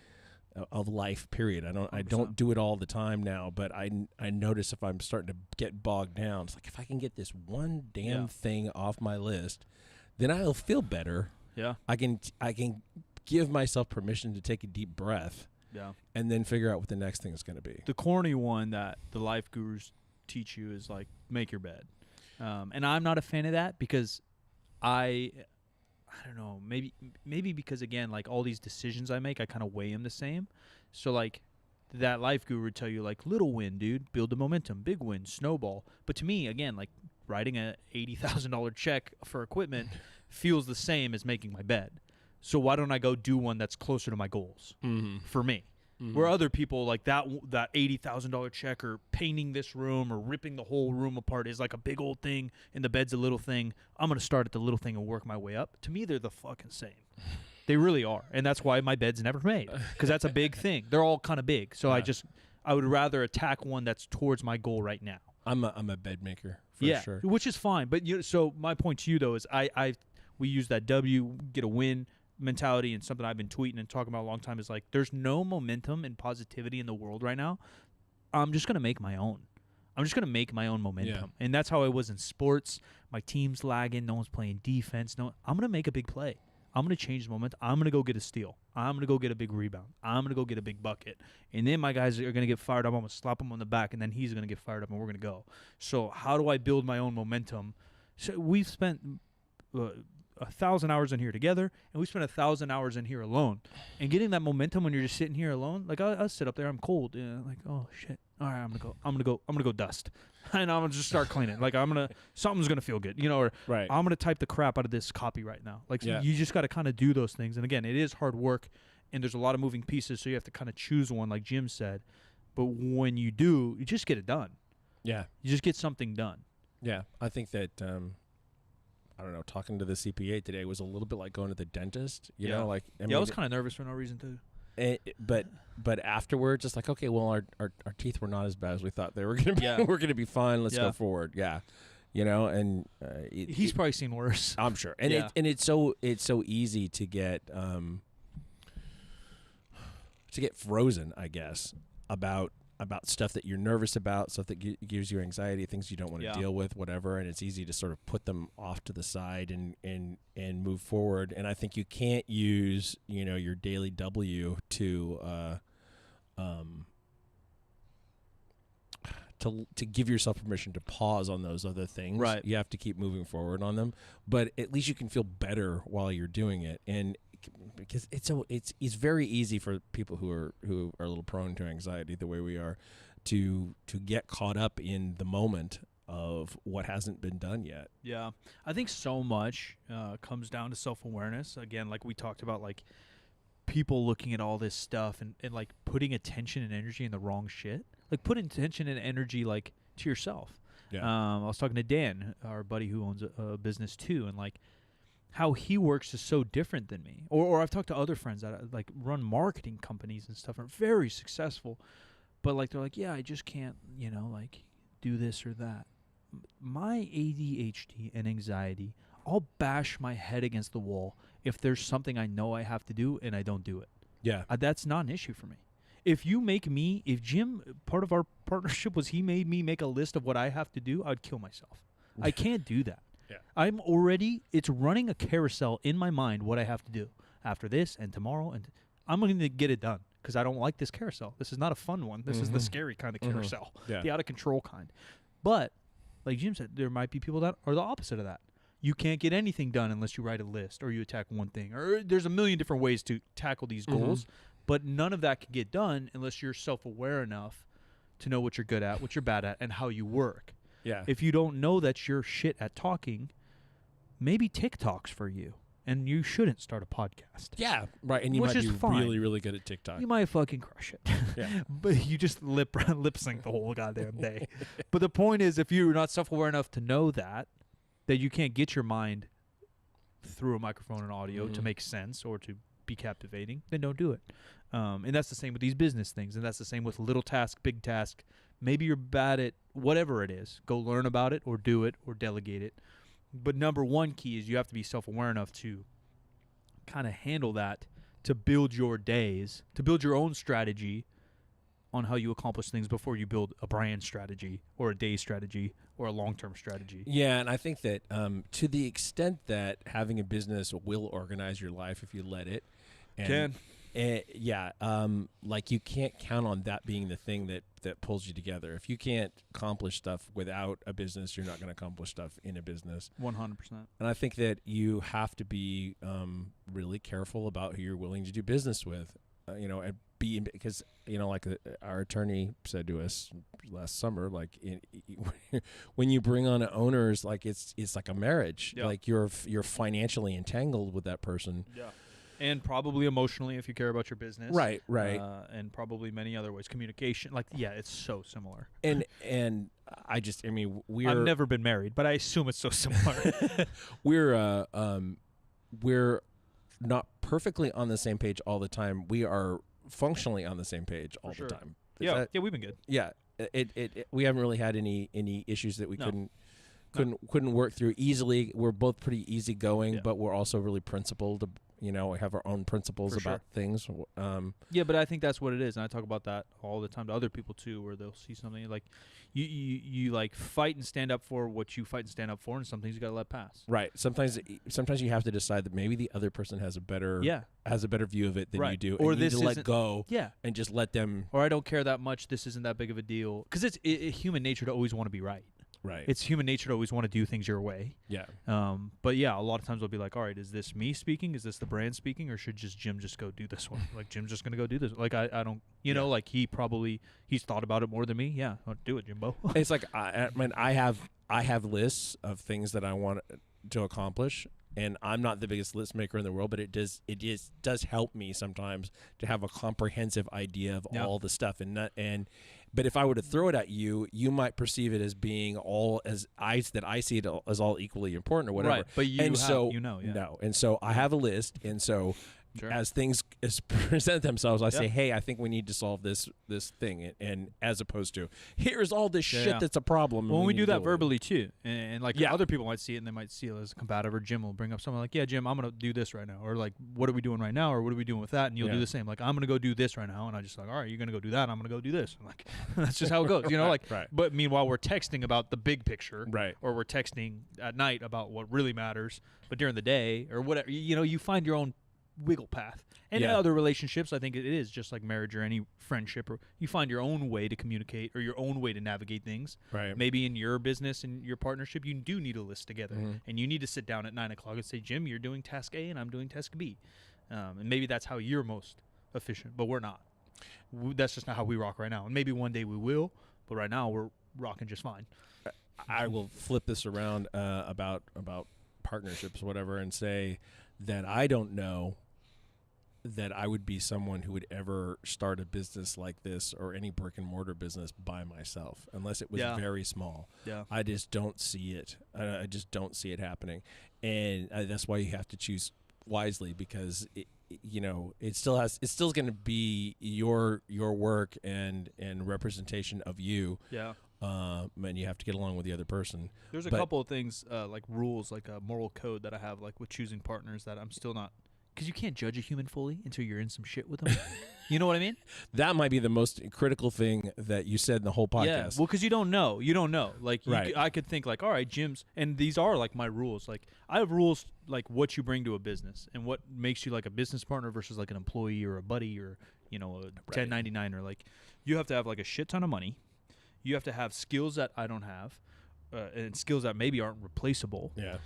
of life, period. I don't do it all the time now, but I notice if I'm starting to get bogged down, it's like if I can get this one damn thing off my list, then I'll feel better. Yeah. I can give myself permission to take a deep breath. Yeah. And then figure out what the next thing is going to be. The corny one that the life gurus teach you is like make your bed. And I'm not a fan of that because I don't know, maybe because, again, like all these decisions I make, I kind of weigh them the same. So, like, that life guru would tell you, like, little win, dude, build the momentum, big win, snowball. But to me, again, like, writing a $80,000 check for equipment feels the same as making my bed. So why don't I go do one that's closer to my goals for me? Mm-hmm. Where other people, like that $80,000 check or painting this room or ripping the whole room apart is like a big old thing and the bed's a little thing. I'm going to start at the little thing and work my way up. To me, they're the fucking same. They really are. And that's why my bed's never made, because that's a big thing. They're all kind of big. So I would rather attack one that's towards my goal right now. I'm a bed maker for sure. Which is fine. But so my point to you, though, is we use that W, get a win, mentality and something I've been tweeting and talking about a long time is like, there's no momentum and positivity in the world right now. I'm just going to make my own. I'm just going to make my own momentum. And that's how I was in sports. My team's lagging. No one's playing defense. I'm going to make a big play. I'm going to change the momentum. I'm going to go get a steal. I'm going to go get a big rebound. I'm going to go get a big bucket. And then my guys are going to get fired up. I'm going to slap him on the back, and then he's going to get fired up, and we're going to go. So how do I build my own momentum? So we've spent 1,000 hours in here together, and we spent 1,000 hours in here alone. And getting that momentum when you're just sitting here alone, like I'll sit up there, I'm cold, like, oh shit. All right, I'm gonna go dust, and I'm gonna just start cleaning. Like something's gonna feel good, or right. I'm gonna type the crap out of this copy right now. Like you just got to kind of do those things. And again, it is hard work, and there's a lot of moving pieces, so you have to kind of choose one, like Jim said. But when you do, you just get it done. Yeah, you just get something done. Yeah, I think that I don't know. Talking to the CPA today was a little bit like going to the dentist. You know, like I was kind of nervous for no reason too. But afterwards, just like, okay, well, our teeth were not as bad as we thought they were going to be. Yeah. We're going to be fine. Let's go forward. Yeah, and he's probably seen worse. I'm sure. And it's so easy to get frozen, I guess, about stuff that you're nervous about, stuff that gives you anxiety, things you don't want to deal with, whatever. And it's easy to sort of put them off to the side and move forward. And I think you can't use, your daily W to give yourself permission to pause on those other things. Right. You have to keep moving forward on them, but at least you can feel better while you're doing it. And because it's very easy for people who are a little prone to anxiety the way we are to get caught up in the moment of what hasn't been done yet. Yeah. I think so much comes down to self-awareness. Again, like we talked about, like people looking at all this stuff and like putting attention and energy in the wrong shit. Like putting attention and energy like to yourself. Yeah. I was talking to Dan, our buddy who owns a business too, and like how he works is so different than me. Or I've talked to other friends that like run marketing companies and stuff, are very successful, but like they're like, yeah, I just can't, like do this or that. My ADHD and anxiety, I'll bash my head against the wall if there's something I know I have to do and I don't do it. Yeah. That's not an issue for me. If Jim, part of our partnership was he made me make a list of what I have to do, I'd kill myself. I can't do that. Yeah. It's running a carousel in my mind what I have to do after this and tomorrow, and I'm going to get it done because I don't like this carousel. This is not a fun one. This is the scary kind of carousel, the out of control kind. But like Jim said, there might be people that are the opposite of that. You can't get anything done unless you write a list or you attack one thing. Or there's a million different ways to tackle these goals, but none of that can get done unless you're self-aware enough to know what you're good at, what you're bad at, and how you work. Yeah. If you don't know that you're shit at talking, maybe TikTok's for you, and you shouldn't start a podcast. Yeah, right. And you might be really, really good at TikTok. You might fucking crush it. Yeah. But you just lip sync the whole goddamn day. But the point is, if you're not self-aware enough to know that you can't get your mind through a microphone and audio to make sense or to be captivating, then don't do it. And that's the same with these business things, and that's the same with little task, big task. Maybe you're bad at whatever it is. Go learn about it or do it or delegate it. But number one key is you have to be self-aware enough to kind of handle that, to build your days, to build your own strategy on how you accomplish things before you build a brand strategy or a day strategy or a long-term strategy. Yeah, and I think that to the extent that having a business will organize your life if you let it. Like you can't count on that being the thing that pulls you together. If you can't accomplish stuff without a business, you're not going to accomplish stuff in a business. 100%. And I think that you have to be really careful about who you're willing to do business with, and because like our attorney said to us last summer, like when you bring on owners, like it's like a marriage. Yeah. Like you're financially entangled with that person. Yeah. And probably emotionally if you care about your business. Right. And probably many other ways. Communication. Like, yeah, it's so similar. And I've never been married, but I assume it's so similar. We're not perfectly on the same page all the time. We are functionally on the same page all the time. Yeah, we've been good. Yeah. We haven't really had any issues that we couldn't work through easily. We're both pretty easygoing, but we're also really principled You know, we have our own principles For about things. Yeah, but I think that's what it is, and I talk about that all the time to other people too, where they'll see something like you like fight and stand up for what you fight and stand up for, and some things you gotta let pass. Right. Sometimes you have to decide that maybe the other person has a better view of it than you do, or and you this need to let go. Yeah. And just let them. Or I don't care that much. This isn't that big of a deal, because it's human nature to always want to be right. Right. It's human nature to always want to do things your way. Yeah. But yeah, a lot of times I'll be like, all right, is this me speaking? Is this the brand speaking? Or should Jim just go do this one? Like, Jim's just going to go do this. Like, I don't, you know, like he's thought about it more than me. Yeah, I'll do it, Jimbo. It's like, I have lists of things that I want to accomplish. And I'm not the biggest list maker in the world, but it does help me sometimes to have a comprehensive idea of all the stuff. But if I were to throw it at you, you might perceive it as being all that I see it as all equally important or whatever. Right, but no. And so I have a list, and so as things present themselves, I say, hey, I think we need to solve this thing, and as opposed to here's all this shit that's a problem. Well, we do that verbally too, and like other people might see it, and they might see it as combative. Or Jim will bring up something like, yeah, Jim, I'm gonna do this right now, or like, what are we doing right now, or what are we doing with that, and you'll do the same. Like, I'm gonna go do this right now, and I just like, all right, you're gonna go do that, I'm gonna go do this. And like, that's just how it goes, you know. Like, but meanwhile, we're texting about the big picture, right? Or we're texting at night about what really matters, but during the day or whatever, you know, you find your own wiggle path. And in other relationships, I think it is just like marriage or any friendship, or you find your own way to communicate or your own way to navigate things. Right. Maybe in your business and your partnership, you do need a list together, and you need to sit down at 9 o'clock and say, Jim, you're doing task A and I'm doing task B. And maybe that's how you're most efficient, but we're not. That's just not how we rock right now. And maybe one day we will, but right now we're rocking just fine. I will flip this around about partnerships, whatever, and say that I don't know that I would be someone who would ever start a business like this or any brick and mortar business by myself, unless it was very small. Yeah. I just don't see it. I just don't see it happening. And that's why you have to choose wisely, because it's still going to be your work and representation of you. Yeah. And you have to get along with the other person. There's a couple of things, like rules, like a moral code that I have, like with choosing partners, that I'm still not, because you can't judge a human fully until you're in some shit with them. You know what I mean? That might be the most critical thing that you said in the whole podcast. Yeah, well, because you don't know. Like, I could think like, all right, Jim's, and these are like my rules. Like, I have rules like what you bring to a business and what makes you like a business partner versus like an employee or a buddy or, you know, a 1099er. Like, you have to have like a shit ton of money. You have to have skills that I don't have, and skills that maybe aren't replaceable. Yeah.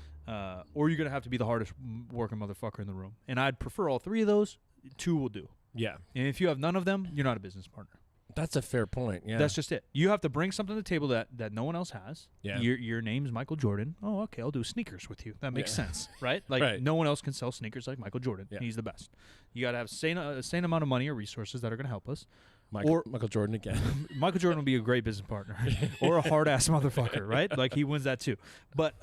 Or you're going to have to be the hardest working motherfucker in the room. And I'd prefer all three of those. 2 will do. Yeah. And if you have none of them, you're not a business partner. That's a fair point. Yeah. That's just it. You have to bring something to the table that no one else has. Yeah. Your name's Michael Jordan. Oh, okay, I'll do sneakers with you. That makes sense, right? Like, no one else can sell sneakers like Michael Jordan. Yeah. He's the best. You got to have same amount of money or resources that are going to help us. Michael Jordan again. Michael Jordan would be a great business partner, or a hard ass motherfucker, right? Like, he wins that too. But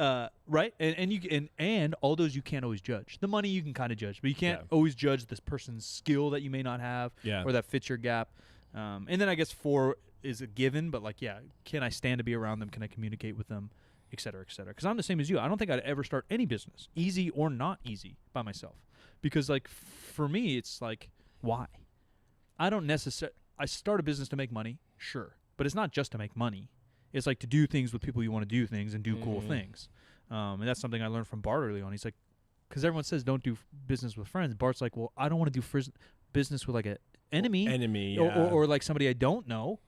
right, and all those you can't always judge. The money you can kind of judge, but you can't always judge this person's skill that you may not have, or that fits your gap. And then I guess 4 is a given, but like, can I stand to be around them? Can I communicate with them, et cetera, et cetera? Because I'm the same as you. I don't think I'd ever start any business, easy or not easy, by myself. Because like, for me, it's like, why? I don't necessarily. I start a business to make money, sure, but it's not just to make money. It's like to do things with people you want to do things and do cool things. And that's something I learned from Bart early on. He's like, because everyone says don't do business with friends. Bart's like, well, I don't want to do business with like an enemy, or like somebody I don't know.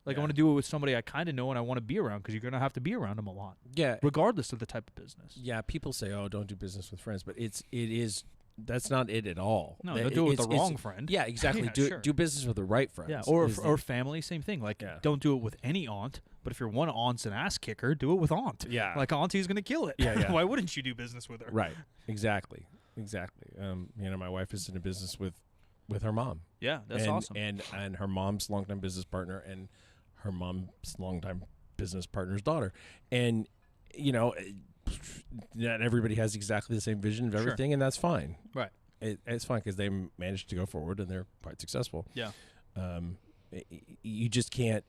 Like, I want to do it with somebody I kind of know and I want to be around, because you're going to have to be around them a lot. Yeah. Regardless of the type of business. Yeah, people say, oh, don't do business with friends, but it is. That's not it at all. No, don't do it with the wrong friend. Yeah, exactly. Do business with the right friends. Yeah, or family, same thing. Like, don't do it with any aunt, but if your one aunt's an ass kicker, do it with aunt. Yeah. Like, auntie's going to kill it. Yeah. Why wouldn't you do business with her? Right. Exactly. My wife is in a business with her mom. Yeah, that's awesome. And her mom's longtime business partner and her mom's longtime business partner's daughter. And, not everybody has exactly the same vision of everything, and that's fine. Right. It's fine because they managed to go forward and they're quite successful. Yeah. You just can't.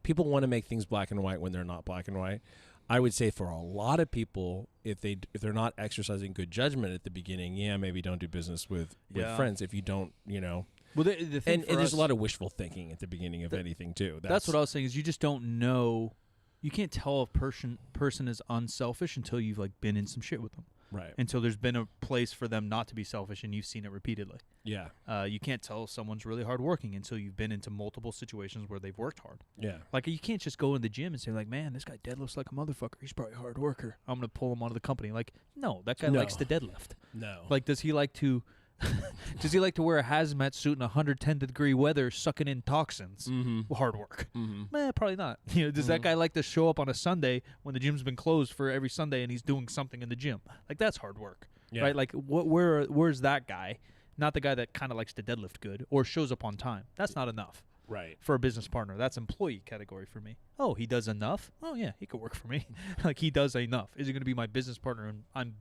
People want to make things black and white when they're not black and white. I would say for a lot of people, if they're not exercising good judgment at the beginning, maybe don't do business with friends if you don't, Well, the thing and there's a lot of wishful thinking at the beginning of anything too. That's what I was saying is you just don't know. You can't tell if person is unselfish until you've like been in some shit with them. Right. Until there's been a place for them not to be selfish and you've seen it repeatedly. Yeah. You can't tell someone's really hardworking until you've been into multiple situations where they've worked hard. Yeah. Like you can't just go in the gym and say like, man, this guy deadlifts like a motherfucker. He's probably a hard worker. I'm going to pull him out of the company. Like, no, that guy likes to deadlift. No. Like, does he like to wear a hazmat suit in 110-degree weather sucking in toxins? Mm-hmm. Hard work. Mm-hmm. Probably not. Does that guy like to show up on a Sunday when the gym's been closed for every Sunday and he's doing something in the gym? Like, that's hard work. Yeah. Right? Like, where's that guy? Not the guy that kind of likes to deadlift good or shows up on time. That's not enough. Right. For a business partner. That's employee category for me. Oh, he does enough? Oh, yeah, he could work for me. Like, he does enough. Is he going to be my business partner and I'm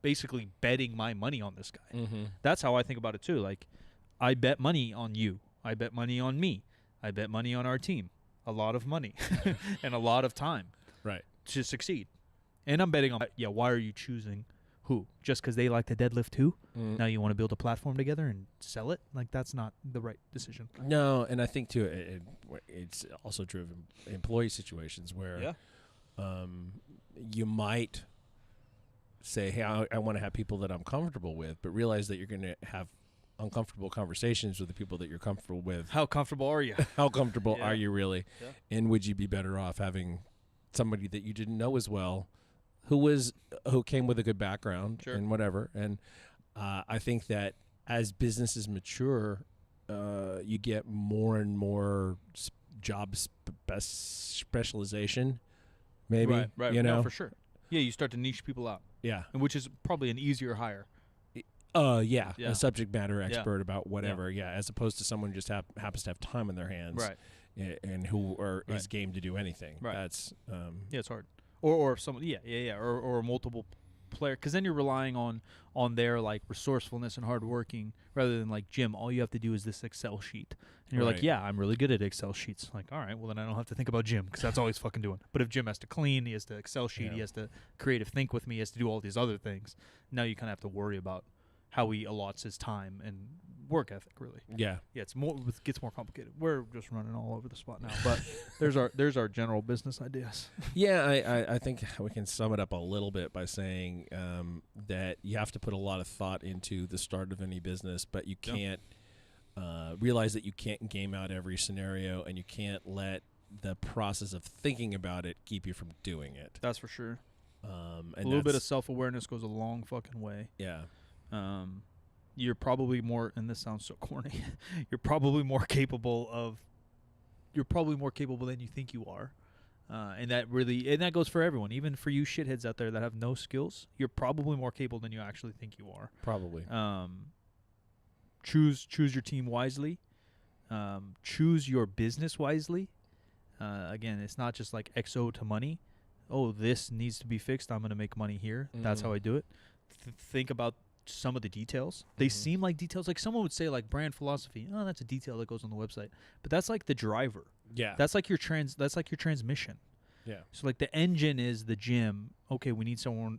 basically betting my money on this guy? Mm-hmm. That's how I think about it too. Like, I bet money on you. I bet money on me. I bet money on our team. A lot of money and a lot of time. Right. To succeed. And I'm betting on, why are you choosing who? Just because they like to deadlift too? Now you want to build a platform together and sell it? Like, that's not the right decision. No, and I think too, it's also true of employee situations where you might say, hey, I want to have people that I'm comfortable with, but realize that you're going to have uncomfortable conversations with the people that you're comfortable with. How comfortable are you? How comfortable are you really? Yeah. And would you be better off having somebody that you didn't know as well, who came with a good background and whatever? And I think that as businesses mature, you get more and more job specialization. Maybe, right. No, for sure. Yeah, you start to niche people out. Yeah, and which is probably an easier hire. A subject matter expert about whatever. Yeah, as opposed to someone who just happens to have time in their hands, right? And who is game to do anything. Right. That's it's hard. Or someone, or multiple player, because then you're relying on their like resourcefulness and hardworking rather than like Jim. All you have to do is this Excel sheet, and you're like, yeah, I'm really good at Excel sheets. Like, all right, well then I don't have to think about Jim because that's all he's fucking doing. But if Jim has to clean, he has to Excel sheet, he has to creative think with me, he has to do all these other things. Now you kind of have to worry about how he allots his time and work ethic, really. Yeah, it gets more complicated. We're just running all over the spot now, but there's our general business ideas. Yeah, I think we can sum it up a little bit by saying that you have to put a lot of thought into the start of any business, but you can't realize that you can't game out every scenario, and you can't let the process of thinking about it keep you from doing it. That's for sure. And a little bit of self-awareness goes a long fucking way. Yeah. You're probably more, and this sounds so corny, you're probably more capable than you think you are. And that goes for everyone, even for you shitheads out there that have no skills. You're probably more capable than you actually think you are. Probably. Choose your team wisely. Choose your business wisely. Again, it's not just like XO to money. Oh, this needs to be fixed. I'm going to make money here. That's how I do it. Think about some of the details. They seem like details. Like someone would say like brand philosophy. Oh, that's a detail that goes on the website. But that's like the driver. Yeah. That's like your transmission. Yeah. So like the engine is the gym. Okay, we need somewhere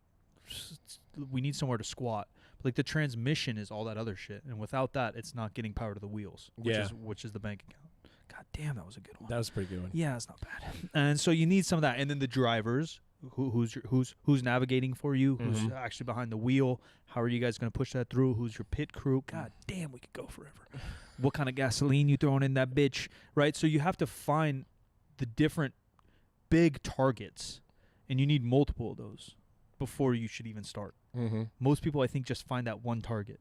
to squat. But like the transmission is all that other shit. And without that, it's not getting power to the wheels, which is the bank account. God damn, that was a good one. That was a pretty good one. Yeah, it's not bad. And so you need some of that. And then the drivers, who's navigating for you, who's actually behind the wheel. How are you guys going to push that through? Who's your pit crew? God damn, we could go forever. What kind of gasoline you throwing in that bitch, right? So you have to find the different big targets, and you need multiple of those before you should even start. Most people, I think, just find that one target.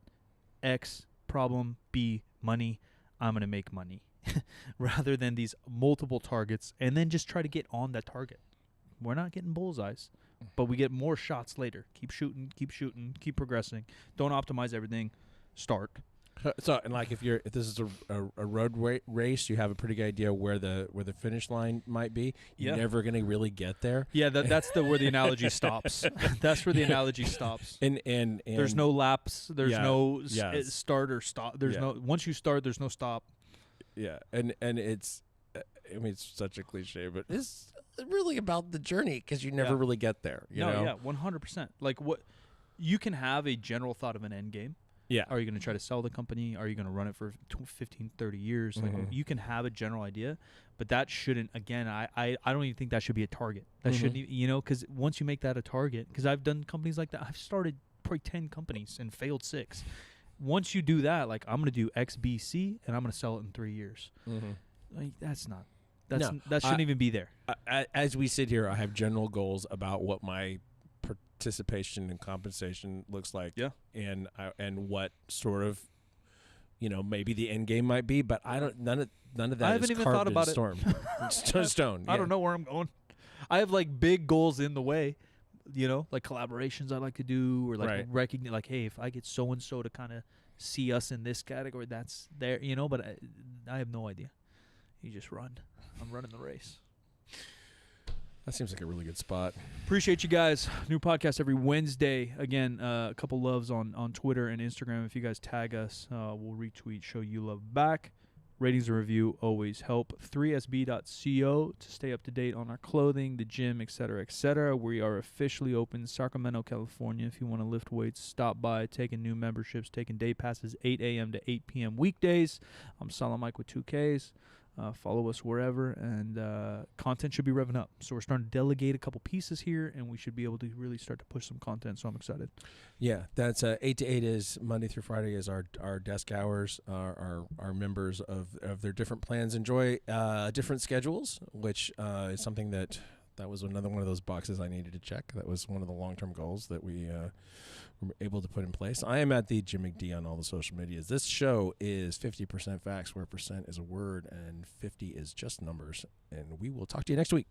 X, problem. B, money. I'm going to make money. Rather than these multiple targets, and then just try to get on that target. We're not getting bullseyes, but we get more shots later. Keep shooting, keep progressing. Don't optimize everything. Start. So, and like if this is a road race, you have a pretty good idea where the finish line might be. You're never going to really get there. Yeah, that's where the analogy stops. That's where the analogy stops. And there's no laps. There's no start or stop. There's no once you start, there's no stop. Yeah, and it's, I mean, it's such a cliche, but it's really about the journey because you never really get there. You know? Yeah, 100%. Like what you can have a general thought of an end game. Yeah. Are you going to try to sell the company? Are you going to run it for 15, 30 years? Like you can have a general idea, but that shouldn't, again, I don't even think that should be a target. That shouldn't, because once you make that a target, because I've done companies like that. I've started probably 10 companies and failed 6. Once you do that, like I'm going to do X, B, C, and I'm going to sell it in 3 years. Like that shouldn't even be there. As we sit here, I have general goals about what my participation and compensation looks like, and what sort of, maybe the end game might be, but I don't. None of that. I haven't even thought about it. Stone. I don't know where I'm going. I have like big goals in the way, like collaborations I like to do, or like recognize, like, hey, if I get so and so to kind of see us in this category, that's there, But I have no idea. You just run. I'm running the race. That seems like a really good spot. Appreciate you guys. New podcast every Wednesday. Again, a couple loves on Twitter and Instagram. If you guys tag us, we'll retweet, show you love back. Ratings and review always help. 3sb.co to stay up to date on our clothing, the gym, etc., etc. We are officially open in Sacramento, California. If you want to lift weights, stop by. Taking new memberships, taking day passes 8 a.m. to 8 p.m. weekdays. I'm Solid Mike with 2Ks. Follow us wherever, and content should be revving up. So we're starting to delegate a couple pieces here, and we should be able to really start to push some content. So I'm excited. Yeah, that's 8 to 8 is Monday through Friday is our desk hours. Our members of their different plans enjoy different schedules, which is something that was another one of those boxes I needed to check. That was one of the long-term goals that we were able to put in place. I am at the Jim McD on all the social medias. This show is 50% facts, where percent is a word and 50 is just numbers. And we will talk to you next week.